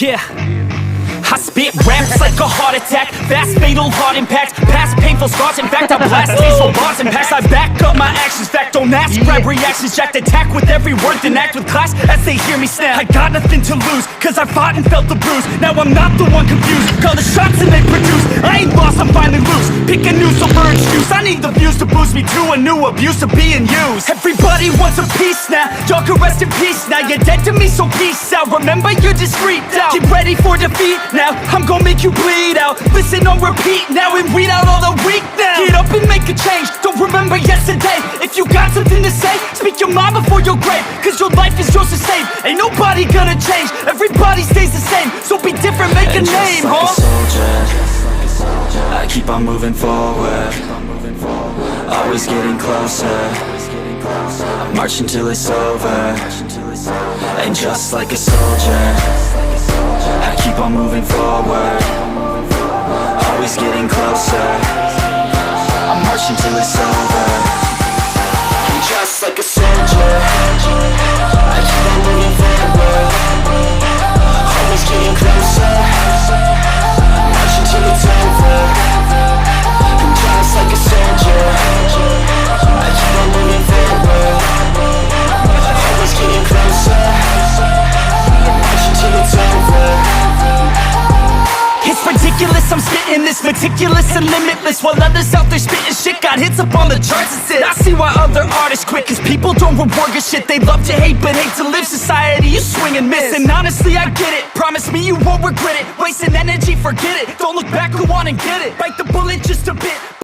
Yeah, I spit raps like a heart attack, fast fatal heart impact, past painful scars. In fact, I blast diesel bars and packs. I back up my actions, fact don't ask, grab reactions, jacked attack with every word, then act with class as they hear me snap. I got nothing to lose, cause I fought and felt the bruise. Now I'm not the one confused, call the shots and they produce. I ain't lost, I'm finally loose, pick a new silver excuse. I need the views to boost me to a new abuse of being used. Everybody wants a piece now, y'all can rest in peace now. You're dead to me, so peace out, remember you're discreet now. Get ready for defeat now, I'm gonna make you bleed out. Listen on repeat now and weed out all the weak now. Get up and make a change, don't remember yesterday. If you got something to say, speak your mind before your grave, cause your life is yours to save. Ain't nobody gonna change, everybody stays the same. So be different, make a name, like a soldier, I keep on moving forward, always getting closer. I march until it's over. And just like a soldier, I keep on moving forward, always getting closer. I march until it's over. And just like a soldier, I keep on moving forward, always getting closer. I march until it's over. And just like a soldier, I keep on moving forward, always getting closer. I march until it's over. It's ridiculous, I'm spitting this meticulous and limitless, while others out there spitting shit got hits up on the charts and shit. I see why other artists quit, cause people don't reward good shit. They love to hate but hate to live. Society, you swing and miss. And honestly, I get it, promise me you won't regret it. Wasting energy, forget it. Don't look back, go on and get it. Bite the bullet just a bit.